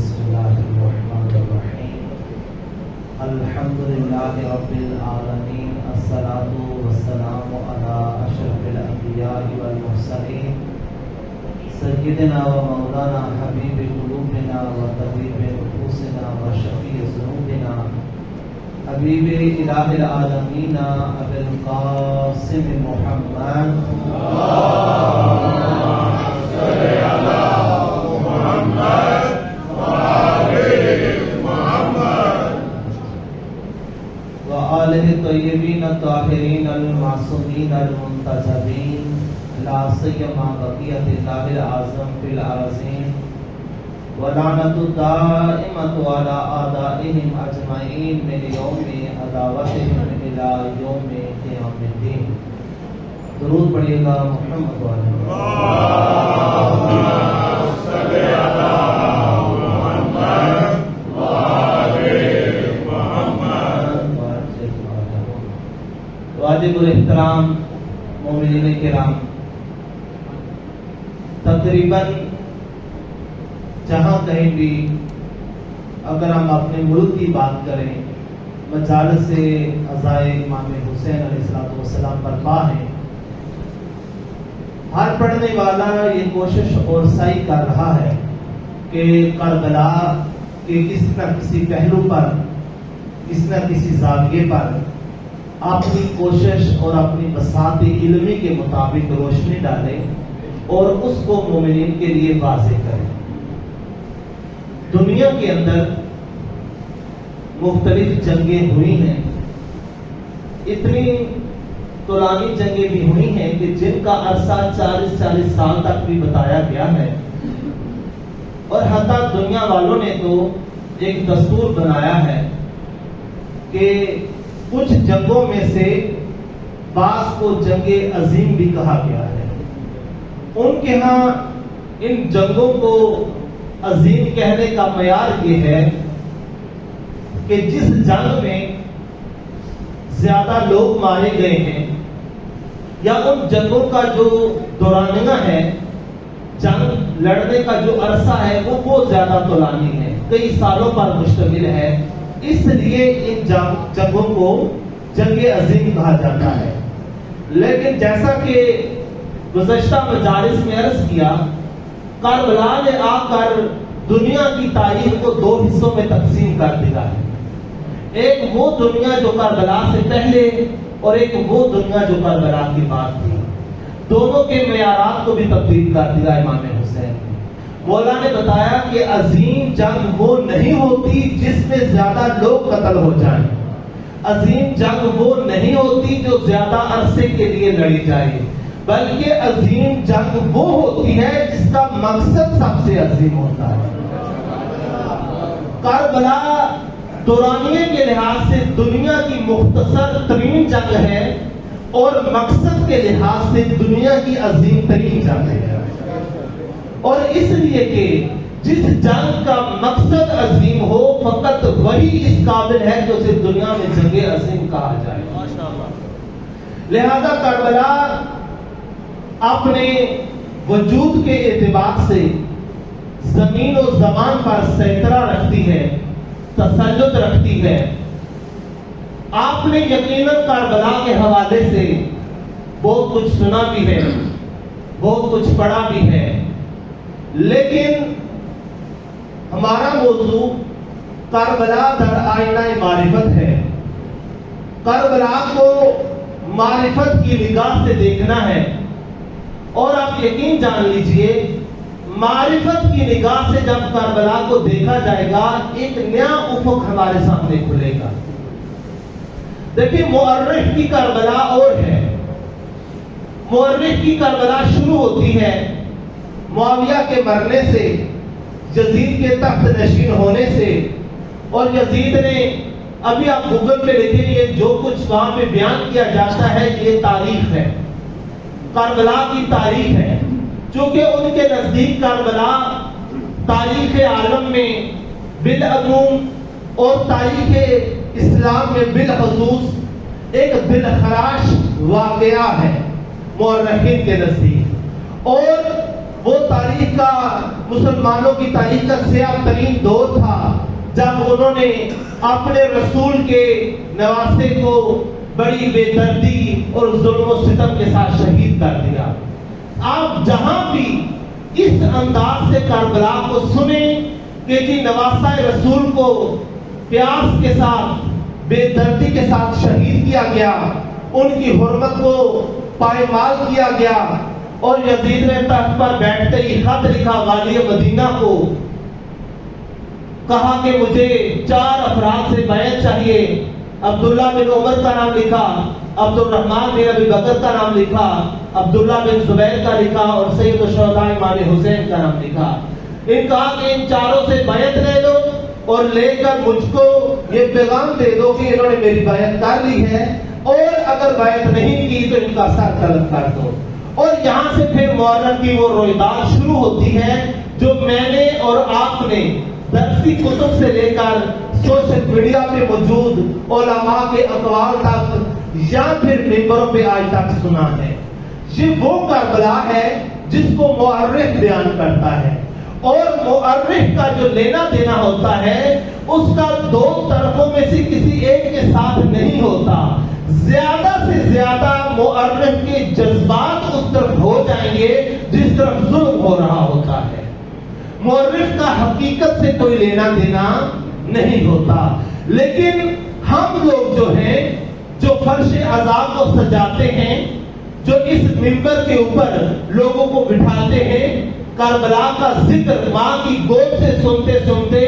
بسم اللہ الرحمن الرحیم الحمد للہ رب العالمین الصلاۃ والسلام علی اشرف الانبیاء والمرسلین سیدنا و مولانا حبیب قلوبنا و طبیب نفوسنا و شفیع ذنوبنا حبیب الہ العالمین ابی القاسم محمد وآلہ طیبین الطاہرین المعصومین المنتجبین لا سیما بقیت اللہ العظم فی الارضین ولعنۃ الدائمۃ علی اعدائہم اجمعین من یوم عداوتہم الی یوم قیام الدین. درود پڑھیے گا محمد علیہ واجب الاحترام مومنین کرام، تقریباً جہاں کہیں بھی اگر ہم اپنے ملک کی بات کریں، مجالس عزائے امام حسین علیہ السلام برپا ہیں. ہر پڑھنے والا یہ کوشش اور سعی کر رہا ہے کہ کربلا کے کسی نہ کسی پہلو پر، کسی نہ کسی زاویے پر اپنی کوشش اور اپنی بساط علمی کے مطابق روشنی ڈالے اور اس کو مومنین کے لیے واضح کرے. دنیا کے اندر مختلف جنگیں ہوئی ہیں، اتنی طولانی جنگیں بھی ہوئی ہیں کہ جن کا عرصہ 40 سال تک بھی بتایا گیا ہے، اور حتیٰ دنیا والوں نے تو ایک دستور بنایا ہے کہ کچھ جنگوں میں سے بعض کو جنگ عظیم بھی کہا گیا ہے. ان کے ہاں ان جنگوں کو عظیم کہنے کا معیار یہ ہے کہ جس جنگ میں زیادہ لوگ مارے گئے ہیں، یا ان جنگوں کا جو دورانیہ ہے، جنگ لڑنے کا جو عرصہ ہے وہ بہت زیادہ طولانی ہے، کئی سالوں پر مشتمل ہے، اس لیے ان جنگوں کو جنگ عظیم کہا جاتا ہے. لیکن جیسا کہ گزشتہ مجالس میں عرض کیا، کربلا نے آ کر دنیا کی تاریخ کو دو حصوں میں تقسیم کر دیا ہے. ایک وہ دنیا جو کربلا سے پہلے اور ایک وہ دنیا جو کربلا کی بات تھی. دونوں کے معیارات کو بھی تبدیل کر دیا امام حسین نے. مولا نے بتایا کہ عظیم جنگ وہ نہیں ہوتی جس میں زیادہ لوگ قتل ہو جائیں، عظیم جنگ وہ نہیں ہوتی جو زیادہ عرصے کے لیے لڑی جائے، بلکہ عظیم جنگ وہ ہوتی ہے جس کا مقصد سب سے عظیم ہوتا ہے. کربلا دورانیے کے لحاظ سے دنیا کی مختصر ترین جنگ ہے اور مقصد کے لحاظ سے دنیا کی عظیم ترین جنگ ہے. اور اس لیے کہ جس جنگ کا مقصد عظیم ہو فقط وہی اس قابل ہے کہ اسے دنیا میں جنگ عظیم کہا جائے. لہذا کربلا اپنے وجود کے اعتبار سے زمین و زمان پر سیطرہ رکھتی ہے، تسلط رکھتی ہے. آپ نے یقیناً کربلا کے حوالے سے بہت کچھ سنا بھی ہے، بہت کچھ پڑھا بھی ہے، لیکن ہمارا موضوع کربلا در آئینہ معرفت ہے. کربلا کو معرفت کی نگاہ سے دیکھنا ہے، اور آپ یقین جان لیجئے معرفت کی نگاہ سے جب کربلا کو دیکھا جائے گا ایک نیا افق ہمارے سامنے کھلے گا. دیکھیں، مورخ کی کربلا اور ہے. مورخ کی کربلا شروع ہوتی ہے معاویہ کے مرنے سے، یزید کے تخت نشین ہونے سے. اور یزید نے، ابھی آپ گوگل پہ لکھیں، یہ جو کچھ وہاں پہ بیان کیا جاتا ہے یہ تاریخ ہے، کربلا کی تاریخ ہے. چونکہ ان کے نزدیک کربلا تاریخ عالم میں بالعموم اور تاریخ اسلام میں بالخصوص ایک دلخراش واقعہ ہے مورخین کے نزدیک. اور وہ تاریخ کا مسلمانوں کی تاریخ کا سیاہ ترین دور تھا جب انہوں نے اپنے رسول کے نواسے کو بڑی بے دردی اور ظلم و ستم کے ساتھ شہید کر دیا۔ آپ جہاں بھی اس انداز سے کربلا کو سنیں کہ جی نواسہ رسول کو پیاس کے ساتھ بے دردی کے ساتھ شہید کیا گیا، ان کی حرمت کو پائمال کیا گیا، اور یزید نے تخت پر بیٹھتے ہی خط لکھا والی مدینہ کو، کہا کہ مجھے 4 افراد سے بیعت چاہیے، عبداللہ بن عمر کا نام لکھا، عبد الرحمن بن ابی بکر کا نام لکھا، عبداللہ بن زبیر کا لکھا، اور سید الشہداء امام حسین کا نام لکھا۔ ان کہا کہ ان چاروں سے بیعت لے لو اور لے کر مجھ کو یہ پیغام دے دو کہ انہوں نے میری بیعت کر لی ہے، اور اگر بیعت نہیں کی تو ان کا سر قلم کر دو۔ اور یہاں سے پھر محرم کی وہ رویداد شروع ہوتی ہے جو میں نے اور آپ نے درسی کتب سے لے کر سوشل میڈیا پہ موجود علماء کے اقوال تک یا پھر ممبروں پہ آج تک سنا ہے۔ یہ وہ کربلا ہے جس کو مورخ بیان کرتا ہے، اور مورخ کا جو لینا دینا ہوتا ہے اس کا 2 طرفوں میں سے کسی ایک کے ساتھ نہیں ہوتا۔ زیادہ سے زیادہ مورخ کے جذبات اس طرف ہو جائیں گے جس طرف ظلم ہو رہا ہوتا ہے۔ مورخ کا حقیقت سے کوئی لینا دینا نہیں ہوتا۔ لیکن ہم لوگ جو ہیں، جو فرش عذاب کو سجاتے ہیں، جو اس منبر کے اوپر لوگوں کو بٹھاتے ہیں، کربلا کا ذکر ماں کی گود سے سنتے سنتے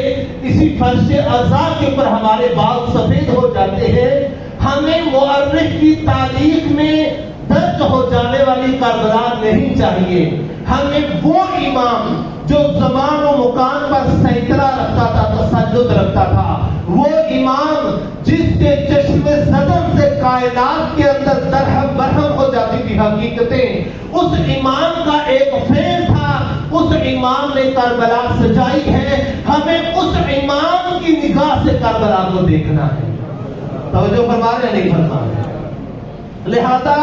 اسی فرش عذاب کے اوپر ہمارے بال سفید ہو جاتے ہیں۔ ہمیں مورخ کی تاریخ میں درج ہو جانے والی کربلا نہیں چاہیے۔ ہمیں وہ امام جو زمان و مکان پر سیطرہ رکھتا تھا، تسلط رکھتا تھا، وہ امام جس کے چشم زدن سے کائنات کے اندر درہم برہم ہو جاتی تھی حقیقتیں، اس امام کا ایک فعل تھا، اس امام نے کربلا سجائی ہے۔ ہمیں اس امام کی نگاہ سے کربلا کو دیکھنا ہے۔ توجہ فرما رہے ہیں نہیں فرما رہے؟ لہذا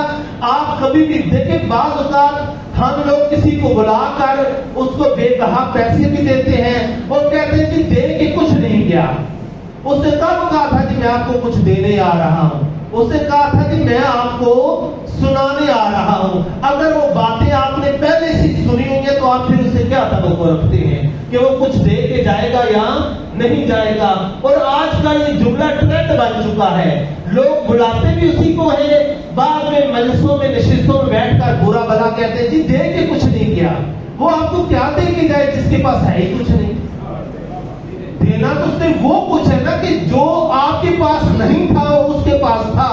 آپ کبھی بھی دیکھیں، بعض اوقات ہم لوگ کسی کو بلا کر اس کو بے کہا پیسے بھی دیتے ہیں اور کہتے ہیں کہ دے کے کچھ نہیں گیا۔ اس نے کب کہا تھا کہ میں آپ کو کچھ دینے آ رہا ہوں؟ اس نے کہا تھا کہ میں آپ کو سنانے آ رہا ہوں۔ اگر وہ باتیں آپ نے پہلے سے سنی ہوئی ہیں تو آپ پھر اسے کیا توقع رکھتے ہیں کہ وہ کچھ دے کے جائے گا یا نہیں جائے گا؟ اور آج کل یہ جملہ ٹرینڈ بن چکا ہے، لوگ بلاتے بھی اسی کو ہیں، بعد میں مجلسوں میں نشستوں میں بیٹھ کر برا بلا کہتے ہیں جی دے کے کچھ نہیں کیا۔ وہ آپ کو کیا دے کے جائے جس کے پاس ہے ہی کچھ نہیں؟ دینا تو اس نے وہ کچھ ہے نا کہ جو آپ کے پاس نہیں تھا وہ اس کے پاس تھا۔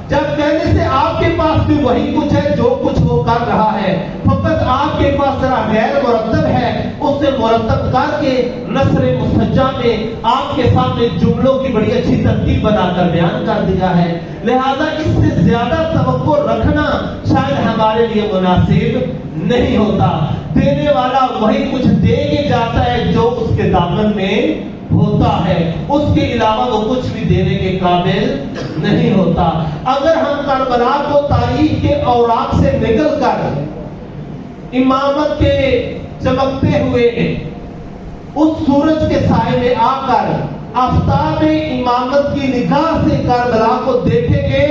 جب کہنے سے آپ کے پاس بھی وہی کچھ ہے جو کچھ وہ کر رہا ہے، فقط آپ کے پاس ذرا غیر مرتب ہے، اس سے مرتب کر کے نثر مسجع میں آپ کے سامنے جملوں کی بڑی اچھی ترتیب بنا کر بیان کر دیا ہے۔ لہذا اس سے زیادہ توقع رکھنا شاید ہمارے لیے مناسب نہیں ہوتا۔ دینے والا وہی کچھ دے کے جاتا ہے جو اس کے دامن میں ہوتا ہے، اس کے علاوہ وہ کچھ بھی دینے کے قابل نہیں ہوتا۔ اگر ہم کربلا کو تاریخ کے اوراق سے نکل کر امامت کے چمکتے ہوئے اس سورج کے سائے میں آ کر آفتاب امامت کی نگاہ سے کربلا کو دیکھیں گے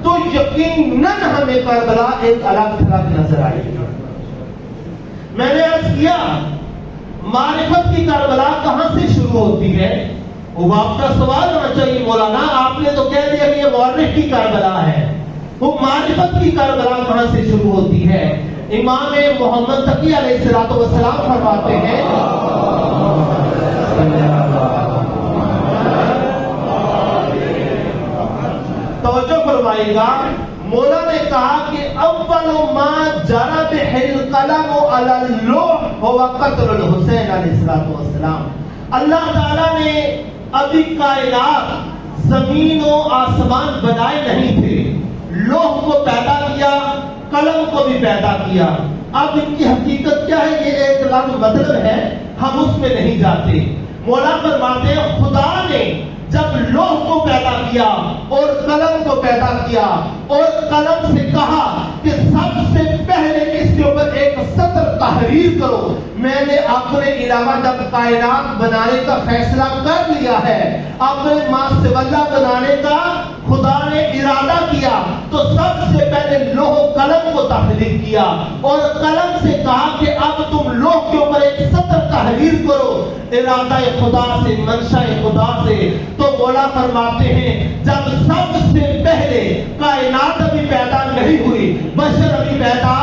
تو یقیناً ہمیں کربلا ایک الگ تھلگ نظر آئے گی۔ میں نے عرض کیا معرفت کی کربلا کہاں سے شروع ہوتی ہے؟ وہ آپ کا سوال ہونا چاہیے، مولانا آپ نے تو کہہ دیا کہ یہ مورخ کی کربلا ہے، وہ معرفت کی کربلا کہاں سے شروع ہوتی ہے؟ امام محمد تقی علیہ السلام فرماتے ہیں، توجہ فرمائے گا، مولا نے کہا کہ اول ما جرى به القلم على اللوح هو قتل الحسین علیہ السلام۔ اللہ تعالیٰ نے ابھی کائنات زمین و آسمان بنائے نہیں تھے، لوح کو پیدا کیا، قلم کو بھی پیدا کیا۔ اب ان کی حقیقت کیا ہے یہ ایک لفظ مطلب ہے، ہم اس میں نہیں جاتے۔ مولا فرماتے ہیں خدا نے جب لوح کو پیدا کیا اور قلم کو پیدا کیا اور قلم سے کہا کہ سب سے پہلے اس کے اوپر ایک سطر تحریر کرو. میں نے اپنے علاوہ جب کائنات بنانے کا فیصلہ کر لیا ہے, اپنے ماں سے اللہ بنانے کا خدا نے ارادہ کیا, تو سب سے پہلے لوح و قلم کو تحریر کیا اور قلم سے کہا کہ اب تم لوح کے اوپر ایک سطر تحریر کرو ارادہ خدا سے, منشا خدا سے. تو مولا فرماتے ہیں جب سب سے پہلے کائنات ابھی پیدا نہیں ہوئی, بشر ابھی پیدا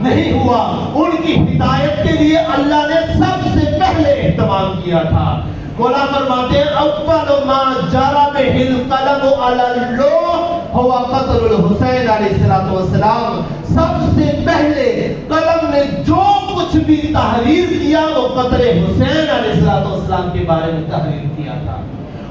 نہیں ہوا, ان کی ہدایت کے لیے اللہ نے سب سے پہلے اہتمام کیا تھا. مولا فرماتے ہیں اول ما جرى به القلم على اللوح هو قتل الحسین علیہ السلام. سب سے پہلے قلم نے جو کچھ بھی تحریر کیا وہ قتل حسین علیہ السلام کے بارے میں تحریر کیا تھا.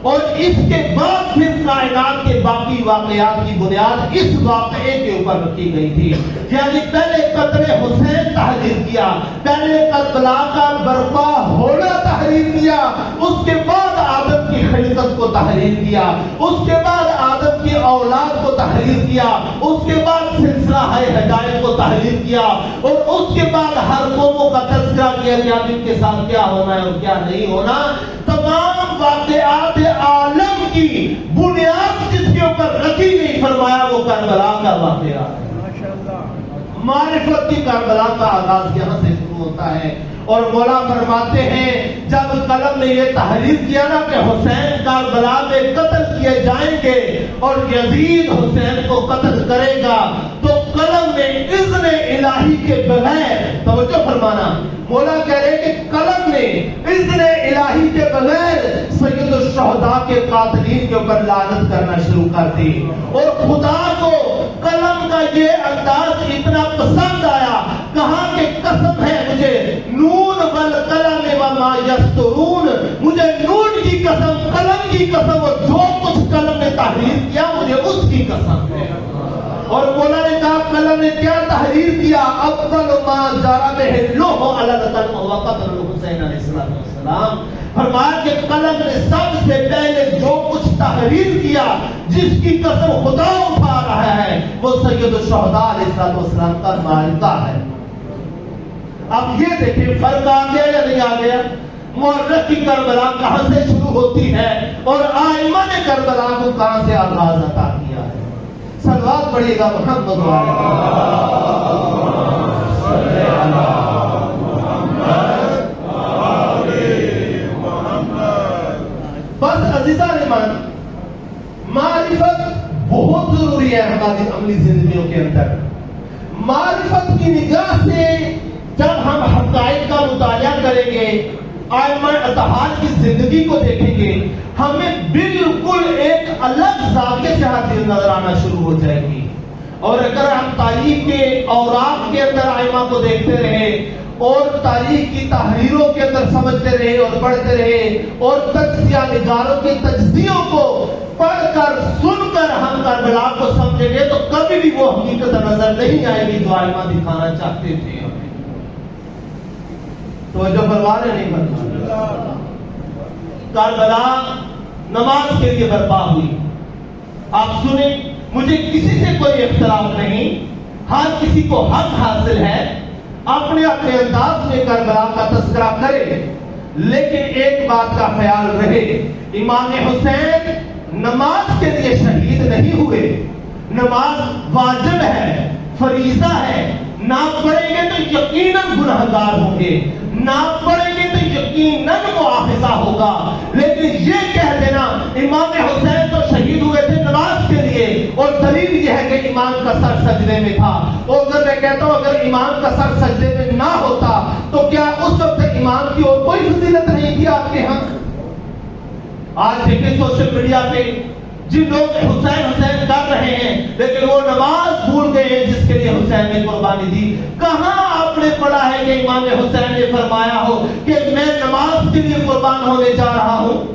اور اس کے بعد پھر کائنات کے باقی واقعات کی بنیاد اس واقعے کے اوپر رکھی گئی تھی. یعنی پہلے قتل حسین تحریر کیا, پہلے کربلا کا برپا ہونا تحریر کیا, اس کے بعد آدم کی خلقت کو تحریر کیا, اس کے بعد آدم کی اولاد کو تحریر کیا, اس کے بعد سلسلہ ہدایت کو تحریر کیا, اور اس کے بعد ہر قوموں کا تذکرہ کیا کہ اب ان کے ساتھ کیا ہونا ہے اور کیا نہیں ہونا. تمام واقعات عالم کی بنیاد جس کے اوپر رکھی گئی فرمایا وہ کربلا کا واقعہ ہے. معرفت کی کربلا کا آغاز یہاں سے شروع ہوتا ہے. اور مولا فرماتے ہیں جب قلم نے یہ تحریر کیا نا کہ حسین کربلا میں قتل کیے جائیں گے اور یزید حسین کو قتل کرے گا, تو قلم نے اذن الہی کے بغیر, توجہ فرمانا, مولا کہہ رہے کہ قلم نے اذن الہی کے بغیر سید الشہداء کے قاتلین کے اوپر لعنت کرنا شروع کر دی. اور خدا کو قلم کا یہ انداز اتنا پسند آیا, کہا کہ قسم ہے مجھے نون والقلم وما یسطرون, مجھے نون کی قسم, قلم کی قسم, اور جو کچھ قلم نے تحریر کیا مجھے اس کی قسم ہے. اور مولا نے کہا قلم نے کیا تحریر کیا, اول ما جرى به اللوح على القلم وقتل الحسین علیہ السلام. فرمایا کہ قلم نے سب سے پہلے جو کچھ تحریر کیا جس کی قسم خدا اٹھا رہا ہے وہ سید الشہداء علیہ السلام کا معرکہ ہے. اب یہ دیکھیں فرق آ گیا یا نہیں آ گیا. مورخ کی کربلا کہاں سے شروع ہوتی ہے اور ائمہ نے کربلا کو کہاں سے آغاز عطا کیا ہے. صلوات پڑھیے گا محمد بس عزیزان ایمان, معرفت بہت ضروری ہے ہماری عملی زندگیوں کے اندر. معرفت کی نگاہ سے جب ہم حقائق کا مطالعہ کریں گے, ائمہ اطہار کی زندگی کو دیکھیں گے, ہمیں بالکل ایک الگ زاویے سے ہر چیز نظر آنا شروع ہو جائے گی. اور اگر ہم تاریخ کے اوراق کے اندر ائمہ کو دیکھتے رہے اور تاریخ کی تحریروں کے اندر سمجھتے رہے اور پڑھتے رہے اور تجزیہ نگاروں کے تجزیوں کو پڑھ کر سن کر ہم کربلا کو سمجھیں گے تو کبھی بھی وہ حقیقت نظر نہیں آئے گی جو ائمہ دکھانا چاہتے تھے. توجہ فرما رہے نہیں فرما. کربلا نماز کے لیے برپا ہوئی. آپ سنیں, مجھے کسی سے کوئی اختلاف نہیں, ہر کسی کو حق حاصل ہے اپنے اپنے انداز میں کربلا کا تذکرہ کرے, لیکن ایک بات کا خیال رہے, امام حسین نماز کے لیے شہید نہیں ہوئے. نماز واجب ہے, فریضہ ہے, نہ پڑھیں گے تو یقیناً گنہگار ہوں گے, نہ پڑھیں گے تو یقیناً مواخذہ ہوگا. لیکن یہ کہہ دینا امام حسین تو شہید ہوئے تھے نماز کے لیے, اور دلیل یہ ہے کہ امام کا سر سجدے میں تھا. اور اگر میں کہتا ہوں اگر امام کا سر سجدے میں نہ ہوتا تو کیا اس وقت امام کی اور کوئی فضیلت نہیں تھی آپ کے ہاں؟ آج دیکھیں سوشل میڈیا پہ جن لوگ حسین حسین کر رہے ہیں لیکن وہ نماز بھول گئے ہیں جس کے لیے حسین نے قربانی دی. کہاں آپ نے پڑھا ہے کہ امام حسین نے فرمایا ہو کہ میں نماز کے لیے قربان ہونے جا رہا ہوں؟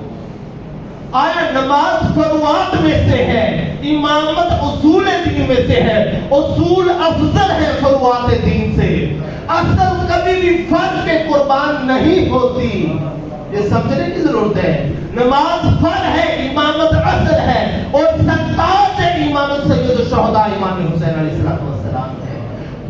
آیا نماز فروعات میں سے ہے, امامت اصول دین میں سے ہے, اصول افضل ہے فروعات دین سے. اصل کبھی بھی فرض کے قربان نہیں ہوتی, یہ سمجھنے کی ضرورت ہے. نماز فرض ہے, امامت اصل ہے, اور سرتاج امامت سید الشہداء امام حسین علیہ السلام ہے.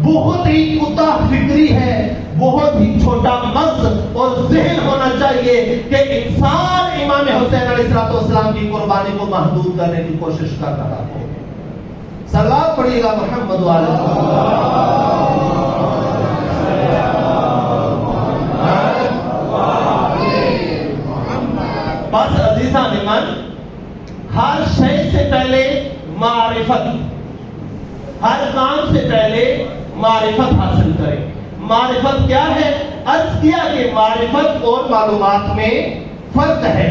بہت ہی کتا فکری ہے، بہت ہی چھوٹا مغز اور ذہن ہونا چاہیے کہ انسان امام حسین علیہ السلام کی قربانی کو محدود کرنے کی کوشش کر رہا ہو۔ صلوات پڑھیے گا محمد وعلی بس عزیزان من، ہر شے سے پہلے معرفت، ہر کام سے پہلے معرفت حاصل کریں۔ معرفت کیا ہے؟ عرض کیا کہ معرفت اور معلومات میں فرق ہے۔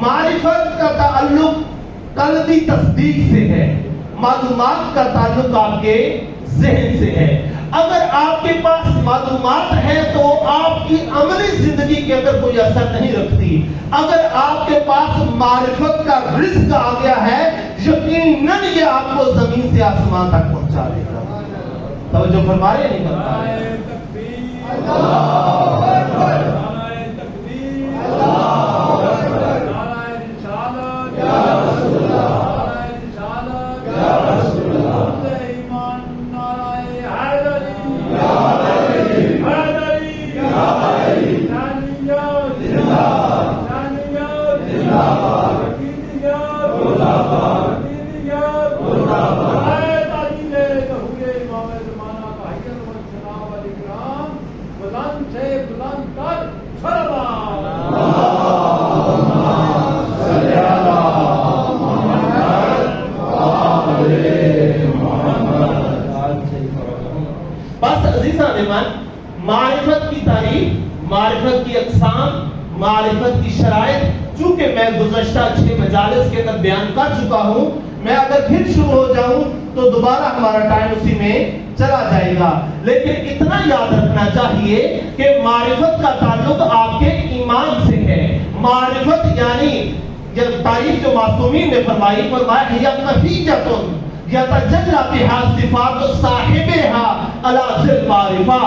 معرفت کا تعلق قلبی تصدیق سے ہے، معلومات کا تعلق آپ کے ذہن سے ہے۔ اگر آپ کے پاس معلومات ہے تو آپ کی عملی زندگی کے اندر کوئی اثر نہیں رکھتی۔ اگر آپ کے پاس معرفت کا رزق آ گیا ہے، یقیناً یہ آپ کو زمین سے آسمان تک پہنچا دے گا۔ توجہ فرما رہے نہیں کرتا؟ بس عزیزان من، معرفت کی تعریف، معرفت کی اقسام، معرفت کی شرائط، چونکہ میں گزشتہ 6 مجالس کے اندر بیان کر چکا ہوں، میں اگر پھر شروع ہو جاؤں تو دوبارہ ہمارا ٹائم اسی میں چلا جائے گا۔ لیکن اتنا یاد رکھنا چاہیے کہ معرفت کا تعلق آپ کے ایمان سے ہے۔ معرفت یعنی یہ تعریف جو معصومین نے فرمائی، فرمایا ہی خفیۃ یتجلی بہا صفات صاحبہا علی ذی المعرفہ۔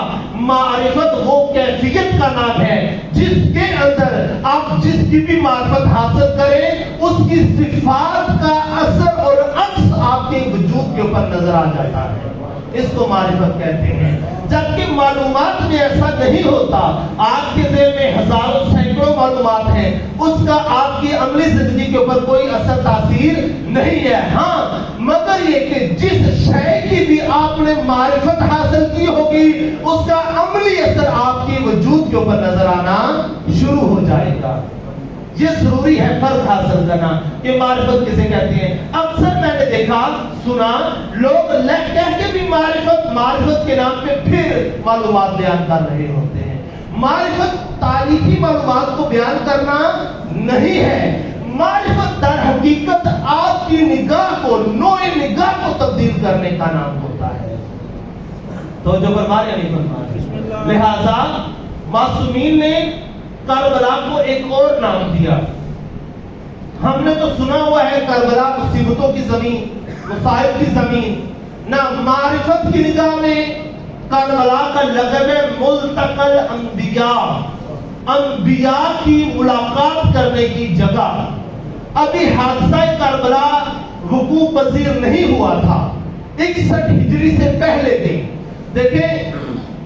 معرفت وہ کیفیت کا نام ہے جس کے اندر آپ جس کی بھی معرفت حاصل کریں، اس کی صفات کا اثر اور عکس آپ کے وجود کے اوپر نظر آ جاتا ہے۔ اس کو معرفت کہتے ہیں۔ جبکہ معلومات میں ایسا نہیں ہوتا۔ آپ کے ذہن میں ہزاروں سینکڑوں معلومات ہیں، اس کا آپ کی عملی زندگی کے اوپر کوئی اثر تاثیر نہیں ہے۔ ہاں مگر یہ کہ جس شے کی بھی آپ نے معرفت حاصل کی ہوگی، اس کا عملی اثر آپ کے وجود کے اوپر نظر آنا شروع ہو جائے گا۔ یہ ضروری ہے فرق حاصل کرنا کہ معرفت کسے کہتے ہیں۔ اکثر میں نے دیکھا سنا لوگ کہہ کے بھی معرفت کے نام پہ پھر معلومات بیان کر رہے ہوتے ہیں۔ معرفت تاریخی معلومات کو بیان کرنا نہیں ہے۔ معرفت در حقیقت آپ کی نگاہ کو، نوع نگاہ کو تبدیل کرنے کا نام ہوتا ہے۔ تو جو فرما رہے نہیں فرما رہے، لہذا معصومین نے کربلا کو ایک اور نام دیا۔ ہم نے تو سنا ہوا ہے کربلا مصیبتوں کی زمین، مصائب کی زمین۔ نہ معرفت کی نگاہ میں کربلا کا لقب ہے ملتقى الانبیاء، انبیاء کی ملاقات کرنے کی جگہ۔ ابھی حادثہ کربلا وقوع پذیر نہیں ہوا تھا، 61 ہجری سے پہلے دن۔ دیکھیں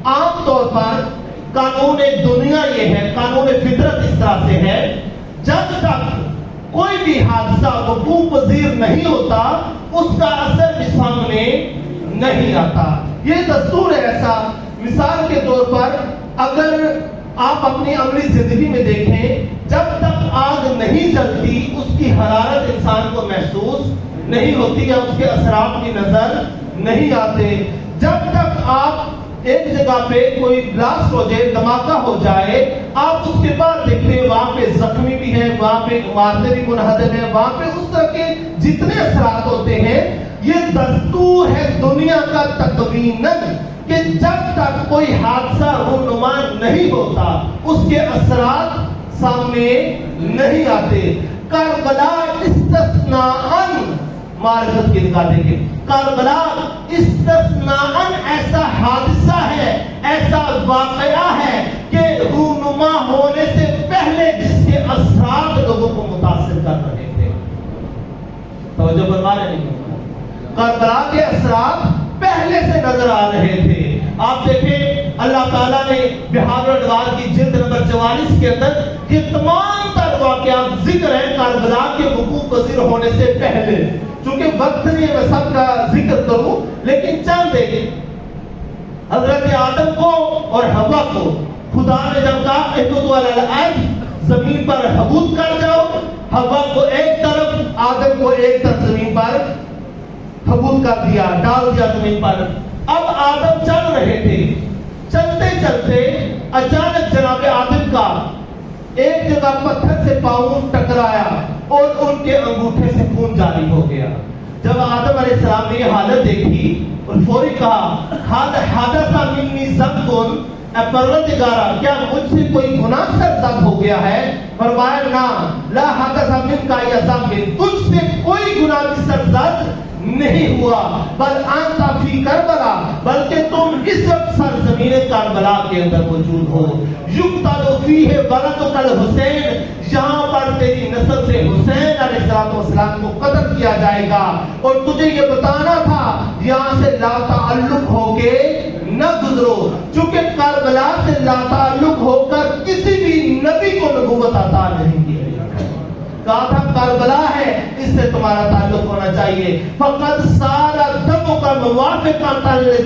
عام طور پر قانون دنیا یہ ہے، قانون فطرت اس طرح سے ہے، جب تک کوئی بھی حادثہ وقوع پذیر نہیں ہوتا اس کا اثر بھی سامنے نہیں آتا۔ یہ دستور ہے ایسا۔ مثال کے طور پر اگر آپ اپنی عملی زندگی میں دیکھیں، جب تک آگ نہیں جلتی اس کی حرارت انسان کو محسوس نہیں ہوتی یا اس کے اثرات کی نظر نہیں آتے۔ جب تک آپ ایک جگہ پہ کوئی بلاسٹ ہو جائے، دھماکہ ہو جائے، آپ اس کے بعد دیکھتے ہیں وہاں پہ زخمی بھی ہیں، وہاں پہ عمارتیں بھی منہدم ہیں، وہاں پہ اس طرح کے جتنے اثرات ہوتے ہیں۔ یہ دستور ہے دنیا کا تقویناً کہ جب تک کوئی حادثہ رونما نہیں ہوتا اس کے اثرات سامنے نہیں آتے۔ کربلا استثناءً معرفت کی نگاہ دیکھیں، کربلا استثناءً ایسا حادثہ ہے، ایسا واقعہ ہے کہ رونما ہونے سے پہلے جس کے اثرات لوگوں کو متاثر کر رہے تھے۔ توجہ فرما رہے نہیں؟ کربلا کے اثرات پہلے سے نظر آ رہے تھے۔ آپ دیکھیں اللہ تعالیٰ نے بہار الانوار کی جلد نمبر 44 کے اندر یہ تمام تر واقعات ذکر ہیں کربلا کے وقوع پذیر ہونے سے پہلے. چونکہ وقت نہیں ہے میں سب کا ذکر کروں، لیکن چند ایک حضرت آدم کو اور حوا کو خدا نے جب کہا اہبطوا علی الارض، زمین پر حبوط کر جاؤ، حوا کو ایک طرف آدم کو ایک طرف زمین پر حبوط کر دیا، ڈال دیا زمین پر. اب آدم چل رہے تھے، چلتے چلتے اچانک جناب آدم کا ایک جگہ پتھر سے پاؤں ٹکرایا اور ان کے انگوٹھے سے خون جاری ہو گیا. جب آدم علیہ السلام نے یہ حالت دیکھی اور فوری کہا حدث منی ذنب، اے پروردگارا کیا مجھ سے کوئی گناہ سرزد ہو گیا ہے؟ فرمایا نا لا حدث منک یا ذنب، تجھ سے کوئی گناہ بھی سرزد نہیں ہوا، بل انت فی کربلا، بلکہ تم اس وقت سرزمین کربلا کے اندر موجود ہو. یقتل فیہ ولدک الحسین، یہاں پر تیری نسل سے حسین علیہ السلام کو قتل کیا جائے گا. اور تجھے یہ بتانا تھا یہاں سے لا تعلق ہو کے نہ گزرو، چونکہ کربلا سے لا تعلق ہو کر کسی بھی نبی کو نبوت عطا نہیں کی. کہا تھا کربلا ہے، اس سے تمہارا تعلق ہونا چاہیے. فقط سارا دموں کا موافقہ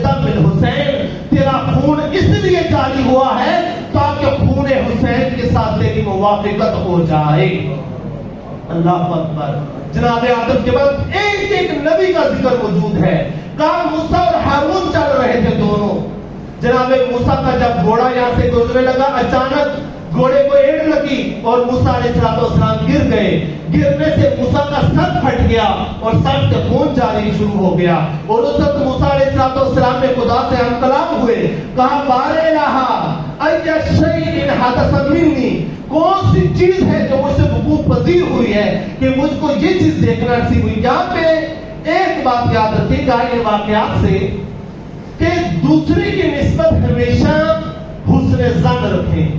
دم الحسین، تیرا خون اس لیے جاری ہوا ہے تاکہ خون حسین کے ساتھ تیری موافقت ہو جائے. اللہ اکبر. جناب آدم کے بعد ایک ایک نبی کا ذکر موجود ہے. کہا موسیٰ اور ہارون چل رہے تھے دونوں. جناب موسیٰ کا جب گھوڑا یہاں سے گزرنے لگا، اچانک گھوڑے کو ایڑ لگی اور موسیٰ علیہ السلام گر گئے. گرنے سے موسیٰ کا سر پھٹ گیا اور سر سے خون جاری شروع ہو گیا. اور اس وقت موسیٰ علیہ السلام نے خدا سے ہم کلام ہوئے، کہا بار الہ ای شیء حدث منی، کون سی چیز ہے جو مجھ سے وقوع پذیر ہوئی ہے کہ مجھ کو یہ چیز دیکھنا نصیب ہوئی. یہاں پہ ایک بات یاد رکھیے گا ان واقعات سے کہ دوسرے کی نسبت ہمیشہ حسن ظن رکھیں،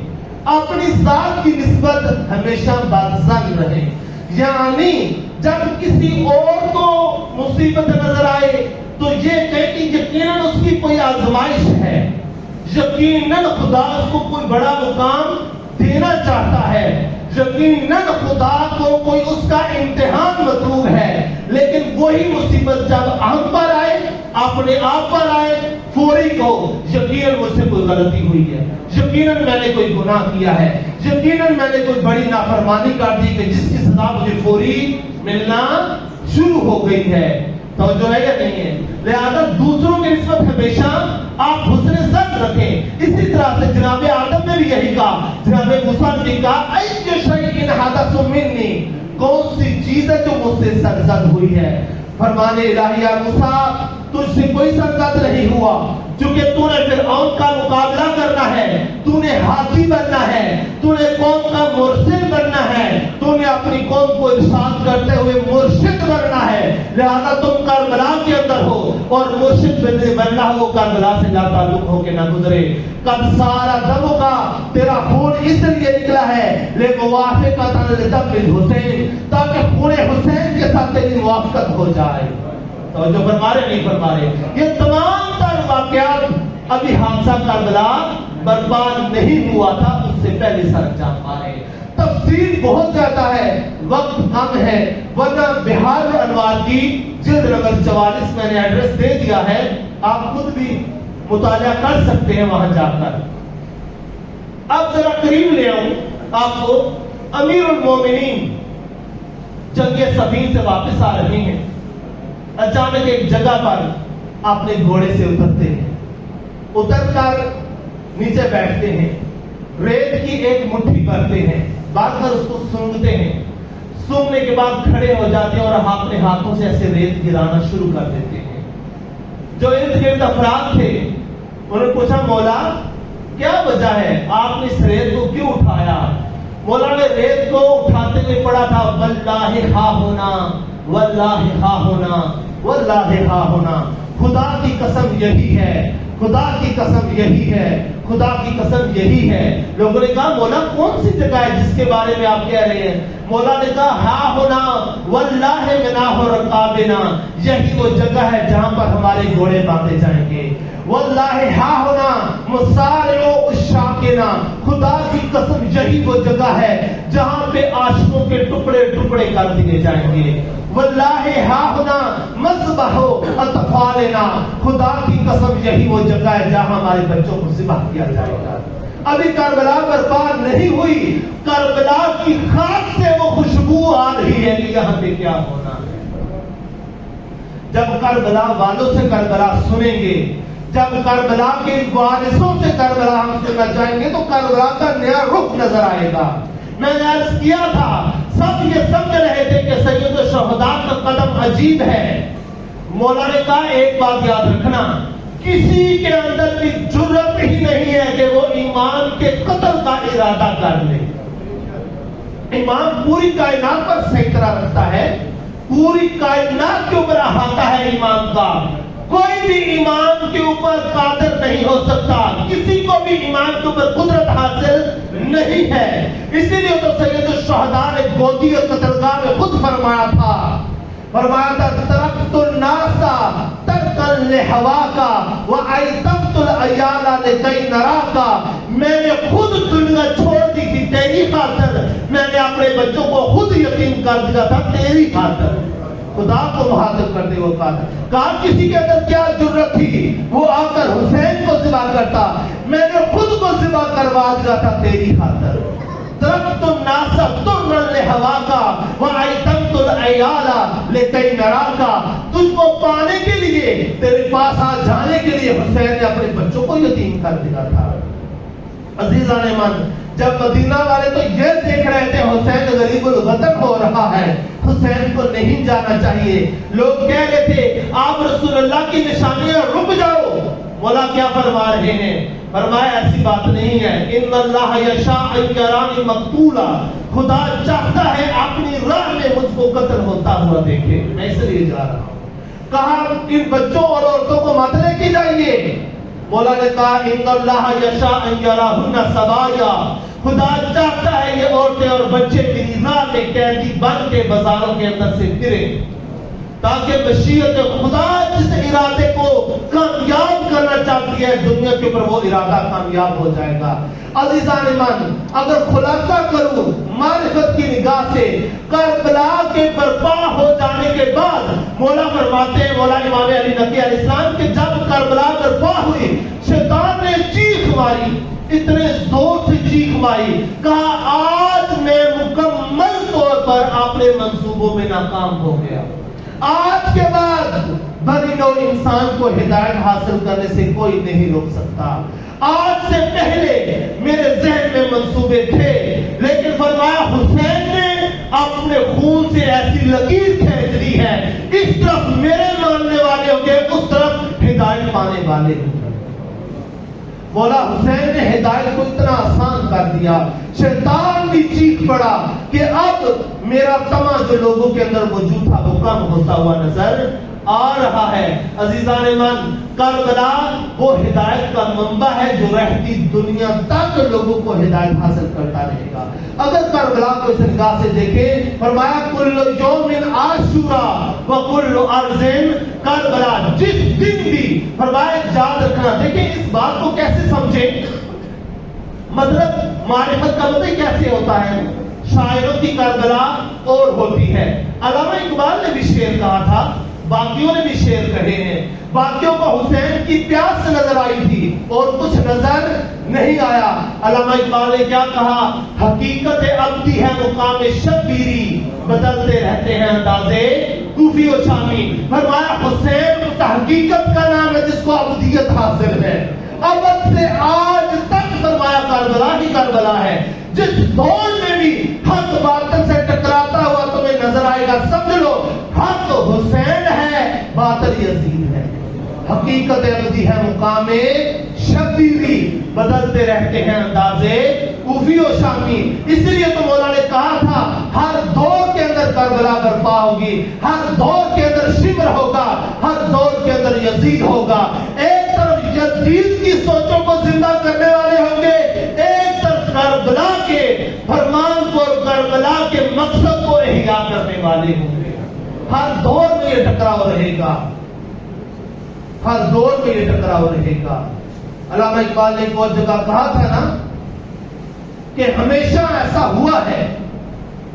اپنی ذات کی نسبت ہمیشہ بدظن رہے. یعنی جب کسی اور کو مصیبت نظر آئے تو یہ کہے کہ یقیناً اس کی کوئی آزمائش ہے، یقیناً خدا اس کو کوئی بڑا مقام دینا چاہتا ہے، یقیناً خدا کو کوئی اس کا امتحان مطلوب ہے. لیکن وہی مصیبت جب ہم پر آئے، اپنے آپ پر آئے، فوری کو یقیناً مجھ سے کوئی غلطی ہوئی ہے، یقیناً میں نے کوئی گناہ کیا ہے، یقیناً میں نے کوئی بڑی نافرمانی کر دی کہ جس کی سزا مجھے فوری ملنا شروع ہو گئی ہے. توجہ ہے یا نہیں ہے؟ لہذا دوسروں کی نسبت ہمیشہ آپ حسن ظن رکھیں. اسی طرح سے جناب آدم نے بھی یہی کہا، جناب موسیٰ نے کہا ای شیء حدث منی، کون سی چیز ہے جو مجھ سے سرزد ہوئی ہے؟ فرمانے الہی یا موسیٰ تجھ سے کوئی سرزد نہیں ہوا، چونکہ تو نے فرعون کا مقابلہ کرنا ہے، تو نے حاکم بننا ہے، تو نے قوم کا مرشد بننا ہے، تو نے اپنی قوم کو ارشاد کرتے ہوئے مرشد بننا ہے. لہذا تم کربلا کے اندر ہو اور مرشد بننا ہو کربلا سے لا تعلق ہو کے نہ گزرے. کب سارا دموں کا تیرا خون اس لیے نکلا ہے لے موافقت دم الحسین، تاکہ خون حسین کے ساتھ تیری موافقت ہو جائے. توجہ فرما رہے نہیں فرما رہے؟ یہ تمام تر واقعات ابھی حادثہ کربلا برباد نہیں ہوا تھا، اس سے پہلے سر انجام پائے. تفصیل بہت زیادہ ہے، وقت کم ہے، ورنہ بہار الانوار کی جلد نمبر 44 میں نے ایڈریس دے دیا ہے، آپ خود بھی مطالعہ کر سکتے ہیں وہاں جا کر. اب ذرا قریب لے آؤں آپ کو. امیر المومنین جنگ صفین سے واپس آ رہے ہیں. اچانک ایک جگہ پر اپنے گھوڑے سے اترتے ہیں، اتر کر نیچے بیٹھتے ہیں، ریت کی ایک مٹھی بھرتے ہیں، بعد پر اس کو سونگتے ہیں. سونگنے کے بعد کھڑے ہو جاتے ہیں اور اپنے ہاتھوں سے ایسے ریت گرانا شروع کر دیتے ہیں. جو ارد گرد افراد تھے انہوں نے پوچھا مولا کیا وجہ ہے، آپ نے اس ریت کو کیوں اٹھایا؟ مولا نے ریت کو اٹھاتے ہوئے پڑھا تھا واللہ ہا ہونا واللہ ہا ہونا واللہ ہا ہونا، خدا کی قسم یہی ہے، خدا کی قسم یہی ہے، خدا کی قسم یہی ہے. لوگوں نے کہا مولا کون سی جگہ ہے جس کے بارے میں آپ کہہ رہے ہیں؟ مولا نے کہا ہا ہونا واللہ مناہ رکابنا، یہی وہ جگہ ہے جہاں پر ہمارے گھوڑے باندھے جائیں گے. واللہ ہا ہونا مسارعو اشاقنا، خدا کی قسم یہی وہ جگہ ہے جہاں پہ عاشقوں کے ٹکڑے ٹکڑے کر دیے جائیں گے۔ واللہ ہا ہونا مذبح اطفالنا، خدا کی قسم یہی وہ جگہ ہے جہاں ہمارے بچوں کو ذبح کیا جائے گا۔ ابھی کربلا برباد نہیں ہوئی، کربلا کی خاک سے وہ خوشبو آ رہی ہے کہ یہاں پہ کیا ہونا ہے۔ جب کربلا والوں سے کربلا سنیں گے، جب کربلا کے وارثوں سے کربلا ہم سننا چاہیں گے تو کربلا کا نیا رخ نظر آئے گا۔ میں نے عرض کیا تھا سب یہ سمجھ رہے تھے کہ سید الشہداء کا قدم عجیب ہے۔ مولا نے کہا ایک بات یاد رکھنا، کسی کے اندر بھی جرت ہی نہیں ہے کہ وہ امام کے قتل کا ارادہ کر لے۔ امام پوری کائنات پر سیطرہ رکھتا ہے، پوری کائنات کے اوپر احاطہ ہے امام کا، کوئی بھی امام کے اوپر قادر نہیں ہو سکتا، کسی کو بھی امام کے اوپر قدرت حاصل نہیں ہے۔ اسی لیے تو سید الشہداء نے گودی اور قتلگاہ میں خود فرمایا تھا ترکت الناس ترکا لہواکا وایتمت العیال لکی نراکا، میں نے خود دنیا چھوڑ دی تھی تیری خاطر، میں نے اپنے بچوں کو خود یتیم کر دیا تھا تیری خاطر۔ خدا کو مخاطب کرتے ہوئے کہا کسی کے اندر کیا جرت تھی وہ آ کر حسین کو ذبح کرتا، میں نے خود کو ذبح کروا دیا تھا تیری خاطر۔ ترکت الناس ترا لہواکا وایتمت العیال لکی نراکا، تجھ کو پانے کے لیے، تیرے پاس آ جانے کے لیے حسین نے اپنے بچوں کو یتیم کر دیا تھا۔ عزیزان من، جب مدینہ والے تو یہ دیکھ رہے تھے حسین غریب الوطن ہو رہا ہے، حسین کو نہیں جانا چاہیے، لوگ کہہ رہے تھے آپ رسول اللہ کی نشانیاں رک جاؤ۔ مولا کیا فرما رہے ہیں؟ فرمایا ایسی بات نہیں ہے، ان اللہ یشاء ان یرانی مقتولا، خدا چاہتا ہے اپنی راہ میں مجھ کو قتل ہوتا ہوا دیکھے، میں اس لیے جا رہا ہوں۔ کہا ان بچوں اور عورتوں کو مت لے کے جائیے۔ مولا نے کہا ان اللہ یشاء ان یراہن سبایا، خدا چاہتا ہے یہ عورتیں اور بچے میری راہ میں قیدی بن کے بازاروں کے اندر سے پھریں، تاکہ مشیت خدا جس ارادے کو کامیاب کرنا چاہتی ہے دنیا کے اوپر وہ ارادہ کامیاب ہو جائے گا۔ عزیزان من، اگر خلاصہ کروں معرفت کی نگاہ سے، کربلا کے برپا ہو جانے کے بعد مولا فرماتے ہیں، مولا امام علی نقی علیہ السلام کہ جب کربلا برپا ہوئی شیطان نے چیخ ماری، اتنے زور سے چیخ ماری، کہا آج میں مکمل طور پر اپنے منصوبوں میں ناکام ہو گیا، آج کے بعد بنی نوع انسان کو ہدایت حاصل کرنے سے کوئی نہیں روک سکتا۔ آج سے پہلے میرے ذہن میں منصوبے تھے، لیکن فرمایا حسین نے اپنے خون سے ایسی لکیر کھینچ لی ہے، اس طرف میرے ماننے والے ہوں گے، اس طرف ہدایت پانے والے ہوں گے۔ مولا حسین نے ہدایت کو اتنا آسان کر دیا، شیطان بھی چیخ پڑا کہ اب میرا طمع جو لوگوں کے اندر موجود تھا وہ کم ہوتا ہوا نظر آ رہا ہے۔ عزیزان من، کربلا وہ ہدایت کا منبع ہے جو رہتی دنیا تک لوگوں کو ہدایت حاصل کرتا رہے گا۔ اگر کربلا کو اس نگاہ سے دیکھیں، فرمایا کل یوم عاشورا وکل ارض کربلا، جس دن بھی، فرمایا یاد رکھنا۔ دیکھیں اس بات کو کیسے سمجھیں، مطلب معرفت کا مطلب کیسے ہوتا ہے؟ شاعروں کی کربلا اور ہوتی ہے۔ علامہ اقبال نے بھی شعر کہا تھا، باقیوں نے بھی شعر کہے ہیں، باقیوں کو حسین کی پیاس نظر آئی تھی اور کچھ نظر نہیں آیا۔ علامہ اقبال نے کیا کہا؟ حقیقت ابدی ہے مقام شبیری، بدلتے رہتے ہیں اندازے کوفی و شامی۔ فرمایا حسین اس حقیقت کا نام ہے جس کو ابدیت حاصل ہے، ابد سے آج تک فرمایا کربلا ہی کربلا ہے۔ جس دور میں بھی حق باطل سے ٹکراتا ہوا تمہیں نظر آئے گا، سمجھ لو حق حسین ہے، باطل یزید ہے۔ حقیقت ابدی ہے مقام شبیری، بدلتے رہتے ہیں اندازے کوفی و شامی۔ اس لیے تو مولا نے کہا تھا ہر دور کے اندر کربلا برپا ہوگی، ہر دور کے اندر شمر ہوگا، ہر دور کے اندر یزید ہوگا۔ ایک طرف یزید کی سوچوں کو زندہ کرنے والے ہوں گے، ایک طرف کربلا کے فرمان کو اور کربلا کے مقصد کو احیا کرنے والے ہوں گے۔ ہر دور میں یہ ٹکراؤ رہے گا۔ ہر دور میں یہ ٹکراؤ رہے گا. علامہ اقبال نے ایک اور جگہ کہا تھا نا کہ ہمیشہ ایسا ہوا ہے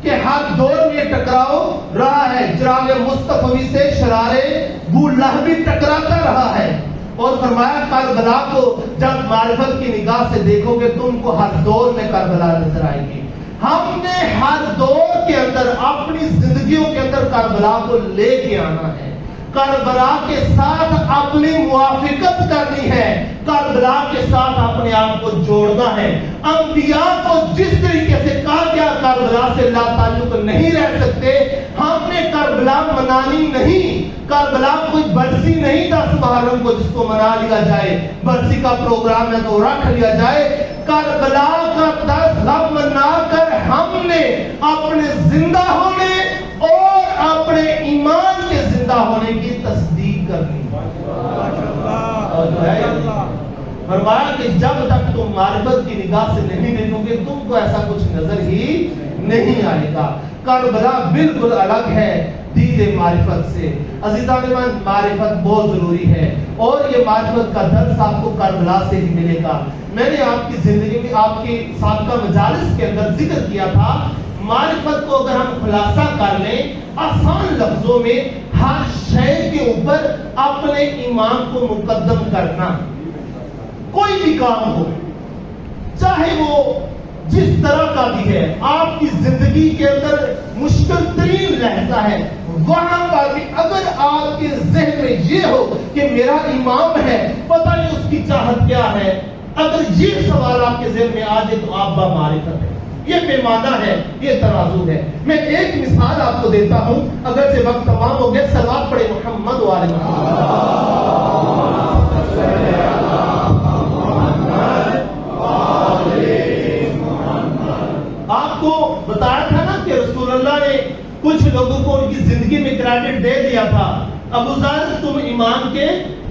کہ ہر دور میں یہ ٹکراؤ رہا ہے. چراغ مصطفی سے شرارے بو لہب ٹکراتا رہا ہے. اور فرمایا کربلا کو جب معرفت کی نگاہ سے دیکھو گے تم کو ہر دور میں کربلا نظر آئے گی. ہم نے ہر دور کے اندر اپنی زندگیوں کے اندر کربلا کو لے کے آنا ہے. کربلا کے ساتھ اپنی موافقت کرنی ہے. کربلا کے ساتھ اپنے آپ کو جوڑنا ہے. انبیاء کو جس طریقے سے کہا گیا کربلا سے لا تعلق نہیں رہ سکتے, ہم نے کربلا منانی نہیں. کربلا کوئی برسی نہیں 10 محرم کو جس کو منا لیا جائے, برسی کا پروگرام ہے تو رکھ لیا جائے. کربلا کا 10 غم منا کر ہم نے اپنے زندہ ہونے اور اپنے ایمان کے زندہ ہونے کی تصدیق کرنی. فرمایا کہ جب تک تم معرفت کی نگاہ سے نہیں دیکھو گے تم کو ایسا کچھ نظر ہی نہیں آئے گا. کربلا بالکل الگ ہے دید معرفت سے. عزیزان من, معرفت بہت ضروری ہے اور یہ معرفت کا درس آپ کو کربلا سے ہی ملے گا. میں نے آپ کی زندگی میں آپ کی سابقہ مجالس کے اندر ذکر کیا تھا, معرفت کو اگر ہم خلاصہ کر لیں آسان لفظوں میں, ہر شے کے اوپر اپنے ایمان کو مقدم کرنا. کوئی بھی کام ہو, چاہے وہ جس طرح کا بھی ہے, آپ کی زندگی کے اندر مشکل ترین لحظہ ہے, وہاں پر بھی اگر آپ کے ذہن میں یہ ہو کہ میرا امام ہے, پتہ نہیں اس کی چاہت کیا ہے, اگر یہ سوال آپ کے ذہن میں آ جائے تو آپ بامعرفت ہے. یہ پیمانہ ہے, یہ ترازو ہے. میں ایک مثال آپ کو دیتا ہوں, اگرچہ وقت تمام ہو گیا. صلوات پڑھے محمد و آل محمد. آپ کو بتایا تھا نا کہ رسول اللہ نے کچھ لوگوں کو ان کی زندگی میں کریڈٹ دے دیا تھا. ابو ذر تم ایمان کے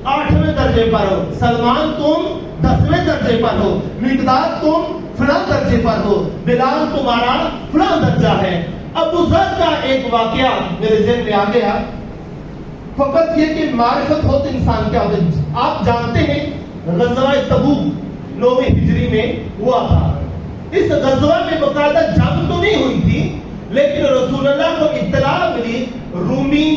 8ویں درجے پر ہو, سلمان تم 10ویں درجے پر ہو, مقداد تم فلاں درجے پر ہو, بلال تمہارا فلاں درجہ ہے. ابو ذر کا ایک واقعہ میرے ذہن میں آ گیا, فقط یہ کہ معرفت ہو تو انسان کیا ہوتا ہے. آپ جانتے ہیں غزوہ تبوک 9ویں ہجری میں ہوا تھا. اس غزوہ میں باقاعدہ جنگ تو نہیں ہوئی تھی, لیکن رسول اللہ کو اطلاع ملی رومی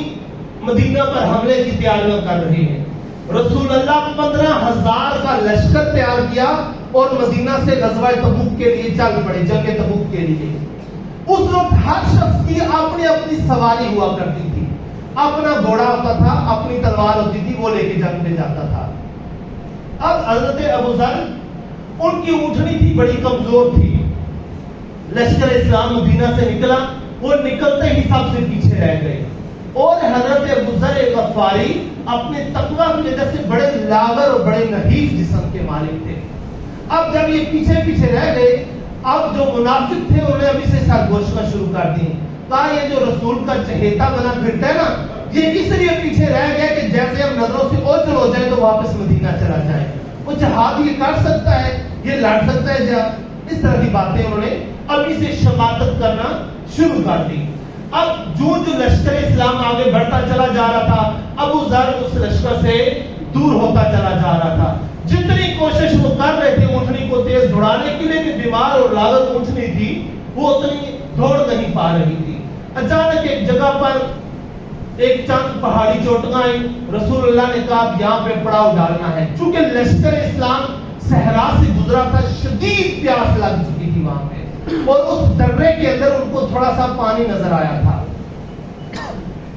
مدینہ پر حملے کی تیاریاں کر رہے ہیں. رسول اللہ 15,000 کا لشکر تیار کیا اور مدینہ سے غزوہ تبوک کے لیے چل پڑے, جنگ تبوک کے لیے. اس وقت ہر شخص کی اپنی اپنی سواری ہوا کرتی تھی. اپنا گھوڑا ہوتا تھا, اپنی تلوار ہوتی تھی, وہ لے کے جنگ میں جاتا تھا. اب حضرت ابو ذر ان کی اونٹنی تھی بڑی کمزور تھی. لشکر اسلام مدینہ سے نکلا, وہ نکلتے ہی سب سے پیچھے رہ گئے. اور حضرت ابو ذر غفاری اپنے تقویٰ کی وجہ سے بڑے لاغر اور بڑے نحیف جسم کے مالک تھے. اب جب یہ پیچھے پیچھے رہ گئے, اب جو منافق تھے انہوں نے ابھی سے سرگوشیاں شروع کر دی. کہا یہ جو رسول کا چہیتا بنا پھرتا ہے نا, یہ اس لیے پیچھے رہ گیا کہ جیسے ہم نظروں سے اوجھل ہو جائے تو واپس مدینہ چلا جائے. وہ جہاد یہ کر سکتا ہے, یہ لڑ سکتا ہے جا, اس طرح کی باتیں انہوں نے ابھی سے شماتت کرنا شروع کر دی. اب جو لشکر اسلام آگے بڑھتا چلا جا رہا تھا, ابو ذر اس لشکر سے دور ہوتا چلا جا رہا تھا. جتنی کوشش وہ کر رہے تھے اونٹنی کو تیز دوڑانے کے لیے, کہ بیمار اور لاغر اونٹنی تھی, وہ اتنی دوڑ نہیں پا رہی تھی. اچانک ایک جگہ پر ایک چند پہاڑی چوٹیاں آئی. رسول اللہ نے کہا یہاں پہ پڑاؤ ڈالنا ہے. چونکہ لشکر اسلام صحرا سے گزرا تھا, شدید پیاس لگ چکی تھی وہاں پہ, اور اس درے کے اندر ان کو تھوڑا سا پانی نظر آیا تھا.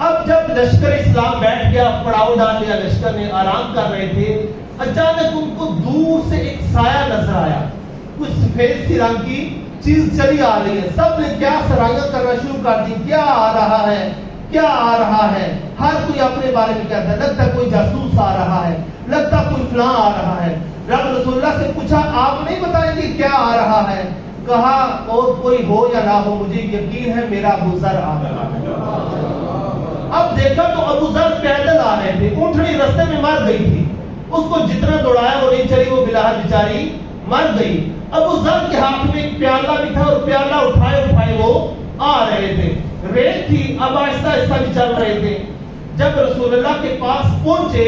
اب جب لشکر اسلام بیٹھ گیا, پڑاؤ ڈال لیا, لشکر نے آرام کر رہے تھے, اچانک ان کو دور سے ایک سایہ نظر آیا. کچھ سفید سی رنگ کی چیز چلی آ رہی ہے. سب نے کیا سرائیاں کرنا شروع کر دی, کیا آ رہا ہے, کیا آ رہا ہے. ہر کوئی اپنے بارے میں کہتا ہے, لگتا کوئی جاسوس آ رہا ہے, لگتا کوئی فلاں آ رہا ہے. رب رسول اللہ سے پوچھا آپ نہیں بتائیں گے کیا آ رہا ہے؟ کہا اور کوئی ہو یا نہ ہو مجھے یقین ہے میرا ابو ذر آ رہا ہے. اب دیکھا تو ابو ذر پیدل آ رہے تھے, اونٹنی رستے میں مر گئی تھی, اس کو جتنا دوڑایا وہ نہیں چلی, وہ بلاہ بیچاری مر گئی. ابو ذر کے ہاتھ میں ایک پیالہ بھی تھا اور پیالہ اٹھائے وہ آ رہے تھے. ریت تھی, اب آہستہ آہستہ بھی چل رہے تھے. جب رسول اللہ کے پاس پہنچے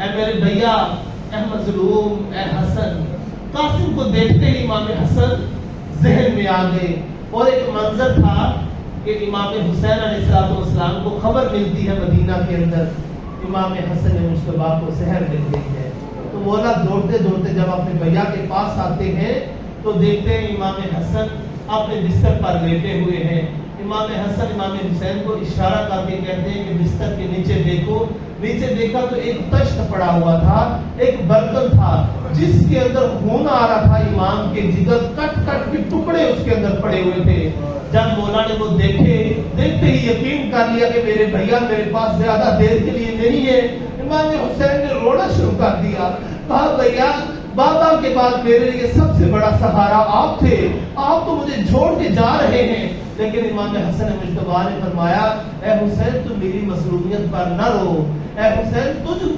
اے میرے بھیا، اے مظلوم، اے حسن۔ قاسم کو دیکھتے ہی امام حسن ذہن میں آ گئے، اور ایک منظر تھا کہ امام حسین علیہ السلام کو خبر ملتی ہے مدینہ کے اندر امام حسن مجتبیٰ کو زہر مل گئی ہے۔ تو مولا دوڑتے دوڑتے جب اپنے بھیا کے پاس آتے ہیں تو دیکھتے ہیں امام حسن اپنے بستر پر لیٹے ہوئے ہیں۔ امام حسن امام حسین کو اشارہ کر کے کہتے ہیں کہ بستر کے نیچے دیکھو۔ نیچے دیکھا تو ایک تشت پڑا ہوا تھا، ایک برتن تھا جس کے اندر خون آ رہا تھا، امام کے جگر کٹ کٹ کے ٹکڑے اس کے اندر پڑے ہوئے تھے۔ جب مولا نے وہ دیکھتے ہی یقین کر لیا کہ میرے بھیا میرے پاس زیادہ دیر کے لیے نہیں ہے، امام حسین نے رونا شروع کر دیا۔ کہا بھیا، بابا کے بعد میرے لیے سب سے بڑا سہارا آپ تھے، آپ تو مجھے چھوڑ کے جا رہے ہیں۔ لیکن امام حسن مجتبیٰ نے فرمایا، اے حسین تو میری مظلومیت پر نہ رو، اے حسین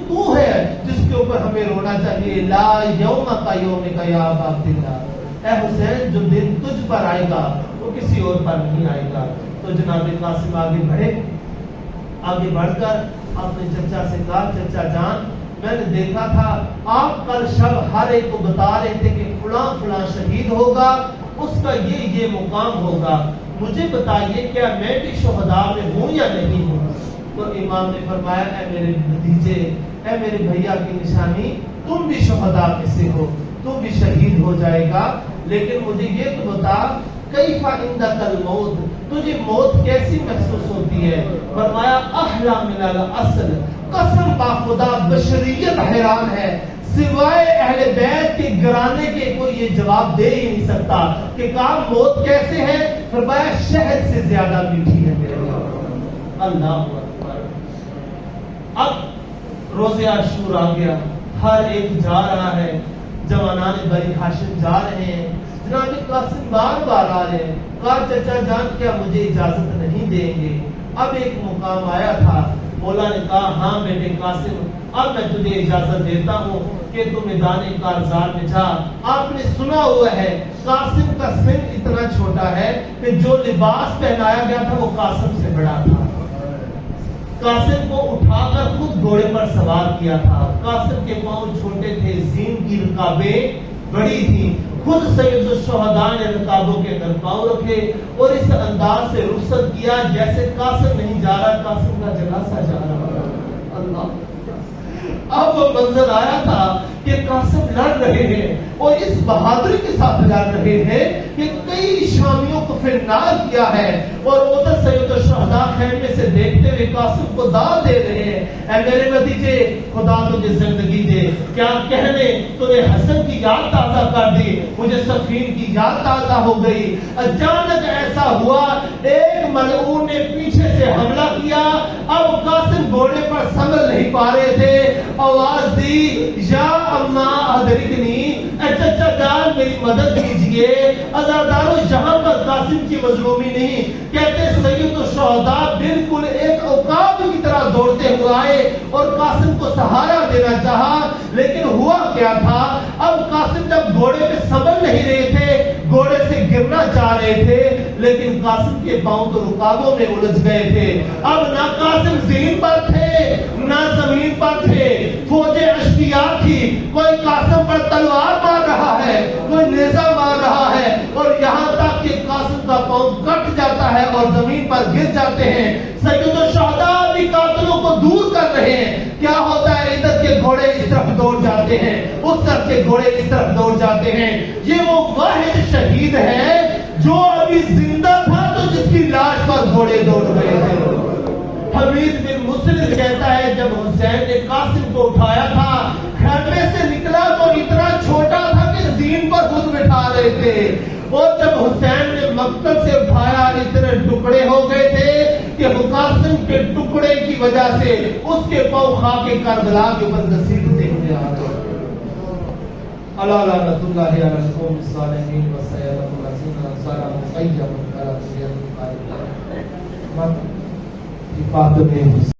تو ہے جس کے اوپر ہمیں رونا چاہیے۔ لا یوم کا یوم کا یا ابا عبداللہ، اے حسین جو دن تجھ پر آئے گا وہ کسی اور پر نہیں آئے گا۔ تو جناب قاسم آگے بڑھ کر اپنے چچا سے کہا، چچا جان، میں نے دیکھا تھا آپ کل شب ہر ایک کو بتا رہے تھے کہ فلاں فلاں شہید ہوگا، اس کا یہ مقام ہوگا، مجھے بتائیے کیا میں بھی شہداء میں ہوں یا نہیں ہوں؟ تو امام نے فرمایا، اے میرے بھتیجے، اے میرے بھیا کی نشانی، تم بھی شہداء میں سے ہو، تم بھی شہید ہو جائے گا، لیکن مجھے یہ تو بتا، کیف عندک الموت، تجھے موت کیسی محسوس ہوتی ہے؟ فرمایا، احلا من الاصل، قسم با خدا بشریت حیران ہے، سوائے اہل بیت کے گرانے کے کوئی یہ جواب دے ہی نہیں سکتا کہ کہا موت کیسے ہے؟ فرمایا شہد سے زیادہ میٹھی ہے میرے بھائی۔ اللہ اکبر۔ اب روزہ عاشور آ گیا، ہر ایک جا رہا ہے، جوانان بنی ہاشم جا رہے ہیں، جناب قاسم بار بار آ رہے ہیں۔ کہا چچا جان کیا مجھے اجازت نہیں دیں گے؟ اب ایک مقام آیا تھا، مولا نے کہا ہاں بیٹے قاسم، اب میں تجھے اجازت دیتا ہوں کہ تم میدان کارزار میں جا۔ آپ نے سنا ہوا ہے قاسم کا سن اتنا چھوٹا ہے کہ جو لباس پہنایا گیا تھا وہ قاسم سے بڑا تھا۔ قاسم کو اٹھا کر خود گھوڑے پر سوار کیا تھا۔ قاسم کے پاؤں چھوٹے تھے، زین کی رکابیں بڑی تھی، خود سید الشہداء نے رکابوں کے اندر پاؤں رکھے اور اس انداز سے رخصت کیا جیسے قاسم نہیں جا رہا، قاسم کا جنازہ جا رہا۔ اللہ، اب وہ منظر آیا تھا کہ قاسم لڑ رہے ہیں اور اس بہادری کے ساتھ لڑ رہے ہیں کہ کئی شامیوں کو فنار کیا ہے، اور ادھر سید الشہداء خیمے سے دیکھتے ہوئے قاسم کو داد دے رہے ہیں، اے میرے بھتیجے خدا تجھے زندگی دے، کیا کہنے تجھے حسن کی یاد تازہ کر دی، مجھے صفین کی یاد تازہ ہو گئی۔ اچانک ایسا ہوا ایک ملعون نے پیچھے سے حملہ کیا، اب قاسم گھوڑے پر سنبھل نہیں پا رہے تھے، آواز دی، یا اما ادرکنی، اے چچا جان میری مدد کیجئے۔ عزادارو یہاں پر قاسم کی مظلومی نہیں، کہتے سید الشہداء بالکل ایک عقاب کی طرح دوڑتے ہوئے آئے اور قاسم کو سہارا دینا چاہا، لیکن ہوا کیا تھا، اب قاسم جب گھوڑے پہ سنبھل نہیں رہے تھے، گھوڑے سے گرنا چاہ رہے تھے، لیکن قاسم کے پاؤں تو رکابوں میں الجھ گئے تھے۔ اب نہ قاسم زمین پر تھے نہ زمین پر تھے، فوجیں اشکیا تھی، کوئی قاسم پر تلوار مار رہا ہے، کوئی نیزہ مار رہا ہے، اور یہاں تک کہ قاسم کا پاؤں کٹ جاتا ہے اور زمین پر گر جاتے ہیں۔ سید الشہداء بھی قاتلوں کو دور کر رہے ہیں، کیا ہوتا ہے ادھر کے گھوڑے اس طرف دوڑ جاتے ہیں، اس طرف کے گھوڑے اس طرف دوڑ جاتے ہیں۔ یہ وہ واحد شہید ہے جو ابھی زندہ تھا تو جس کی لاش پر گھوڑے دوڑ گئے تھے۔ حمید بن مسلم کہتا ہے جب حسین نے قاسم کو اٹھایا تھا، خیمے سے نکلا تو اتنا چھوٹا تھا کہ زین پر خود بٹھا رہے تھے، اور جب حسین نے مقتل سے اٹھایا اتنے ٹکڑے ہو گئے تھے کہ قاسم کے ٹکڑے کی وجہ سے اس کے پاؤں خاک کربلا کے اوپر گھسیٹتے ہوئے آ گئے۔ اللہ لعنت اللہ علی القوم الظالمین وسیرۃ الذین ظلموا سیئۃ علی سیئۃ القائلین۔